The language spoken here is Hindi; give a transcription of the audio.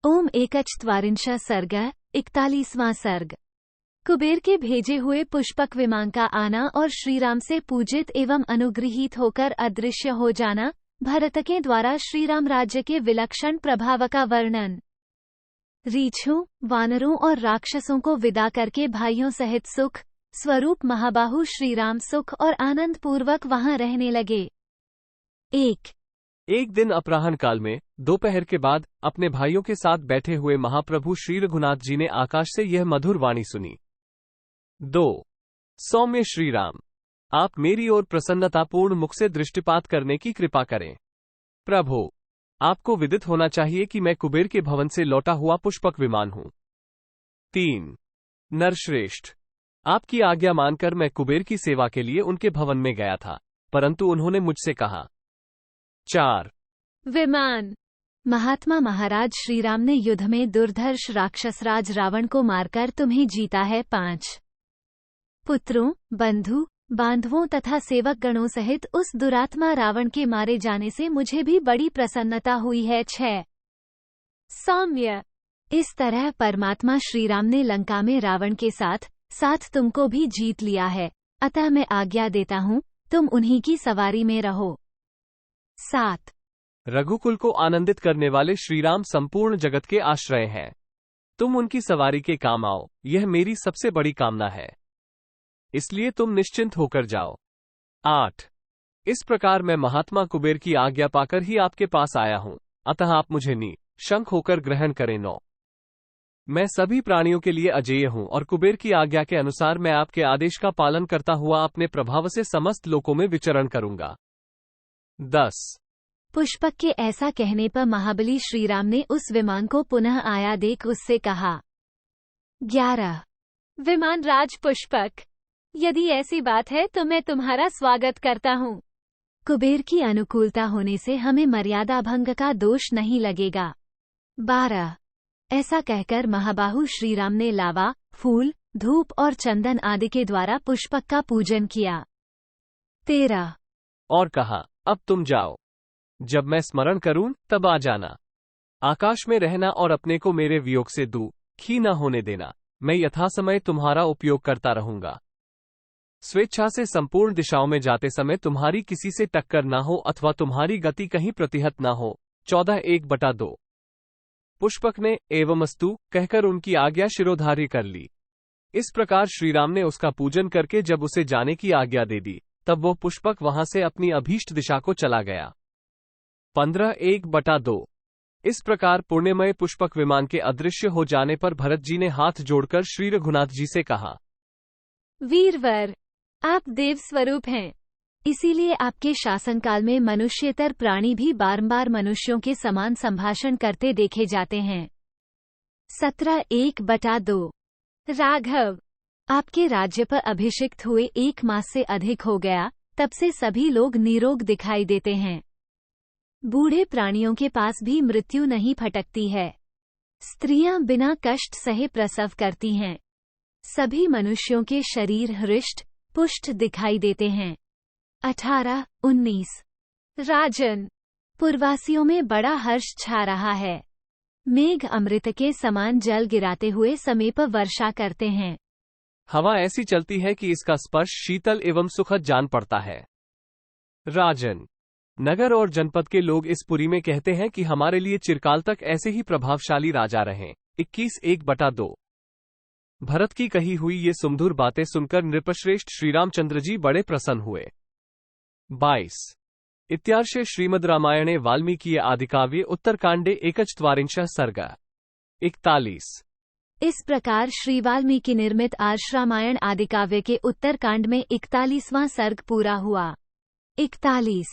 ओम एकचत्वारिंश सर्ग 41वां सर्ग। कुबेर के भेजे हुए पुष्पक विमान का आना और श्रीराम से पूजित एवं अनुगृहीत होकर अदृश्य हो जाना। भरत के द्वारा श्रीराम राज्य के विलक्षण प्रभाव का वर्णन। रीछों, वानरों और राक्षसों को विदा करके भाइयों सहित सुख स्वरूप महाबाहु श्रीराम सुख और आनंद पूर्वक वहां रहने लगे। एक दिन अपराह्न काल में दोपहर के बाद अपने भाइयों के साथ बैठे हुए महाप्रभु श्री रघुनाथ जी ने आकाश से यह मधुर वाणी सुनी। 2 सौम्य श्रीराम, आप मेरी ओर प्रसन्नतापूर्ण मुख से दृष्टिपात करने की कृपा करें। प्रभु, आपको विदित होना चाहिए कि मैं कुबेर के भवन से लौटा हुआ पुष्पक विमान हूं। 3 नरश्रेष्ठ, आपकी आज्ञा मानकर मैं कुबेर की सेवा के लिए उनके भवन में गया था, परंतु उन्होंने मुझसे कहा। 4 विमान। महात्मा महाराज श्रीराम ने युद्ध में दुर्धर्ष राक्षसराज रावण को मारकर तुम्हें जीता है। 5 पुत्रों, बंधु बांधवों तथा सेवक गणों सहित उस दुरात्मा रावण के मारे जाने से मुझे भी बड़ी प्रसन्नता हुई है। 6 सौम्य। इस तरह परमात्मा श्रीराम ने लंका में रावण के साथ साथ तुमको भी जीत लिया है, अतः मैं आज्ञा देता हूँ तुम उन्हीं की सवारी में रहो। 7 रघुकुल को आनंदित करने वाले श्रीराम संपूर्ण जगत के आश्रय हैं। तुम उनकी सवारी के काम आओ, यह मेरी सबसे बड़ी कामना है, इसलिए तुम निश्चिंत होकर जाओ। 8 इस प्रकार मैं महात्मा कुबेर की आज्ञा पाकर ही आपके पास आया हूं, अतः आप मुझे निशंक होकर ग्रहण करें। 9 मैं सभी प्राणियों के लिए अजेय हूं और कुबेर की आज्ञा के अनुसार मैं आपके आदेश का पालन करता हुआ अपने प्रभाव से समस्त लोकों में विचरण करूंगा। 10 पुष्पक के ऐसा कहने पर महाबली श्रीराम ने उस विमान को पुनः आया देख उससे कहा। 11 विमान राज पुष्पक, यदि ऐसी बात है तो मैं तुम्हारा स्वागत करता हूँ। कुबेर की अनुकूलता होने से हमें मर्यादा भंग का दोष नहीं लगेगा। 12 ऐसा कहकर महाबाहु श्रीराम ने लावा, फूल, धूप और चंदन आदि के द्वारा पुष्पक का पूजन किया। 13 और कहा, अब तुम जाओ, जब मैं स्मरण करूं तब आ जाना। आकाश में रहना और अपने को मेरे वियोग से दुखी न होने देना। मैं यथासमय तुम्हारा उपयोग करता रहूंगा। स्वेच्छा से संपूर्ण दिशाओं में जाते समय तुम्हारी किसी से टक्कर न हो अथवा तुम्हारी गति कहीं प्रतिहत न हो। 14 1/2 पुष्पक ने एवमस्तु कहकर उनकी आज्ञा शिरोधार्य कर ली। इस प्रकार श्रीराम ने उसका पूजन करके जब उसे जाने की आज्ञा दे दी, तब वो पुष्पक वहां से अपनी अभीष्ट दिशा को चला गया। 15 1/2 इस प्रकार पुण्यमय पुष्पक विमान के अदृश्य हो जाने पर भरत जी ने हाथ जोड़कर श्री रघुनाथ जी से कहा। वीरवर, आप देव स्वरूप हैं, इसीलिए आपके शासनकाल में मनुष्यतर प्राणी भी बारंबार मनुष्यों के समान संभाषण करते देखे जाते हैं। 17 1/2 राघव, आपके राज्य पर अभिषिक्त हुए 1 मास से अधिक हो गया, तब से सभी लोग निरोग दिखाई देते हैं। बूढ़े प्राणियों के पास भी मृत्यु नहीं फटकती है। स्त्रियां बिना कष्ट सहे प्रसव करती हैं। सभी मनुष्यों के शरीर हृष्ट पुष्ट दिखाई देते हैं। 18 19 राजन, पूर्ववासियों में बड़ा हर्ष छा रहा है। मेघ अमृत के समान जल गिराते हुए समीप वर्षा करते हैं। हवा ऐसी चलती है कि इसका स्पर्श शीतल एवं सुखद जान पड़ता है। राजन, नगर और जनपद के लोग इस पुरी में कहते हैं कि हमारे लिए चिरकाल तक ऐसे ही प्रभावशाली राजा रहें। 21 1/2 भरत की कही हुई ये सुमधुर बातें सुनकर नृपश्रेष्ठ श्रीरामचंद्र जी बड़े प्रसन्न हुए। 22 इत्यार्षे श्रीमद् रामायणे वाल्मीकि आदिकाव्ये उत्तरकांडे एकचत्वारिंश सर्ग। 41 इस प्रकार श्री वाल्मीकि निर्मित आर्ष रामायण आदिकाव्य के उत्तरकांड में 41वां सर्ग पूरा हुआ। 41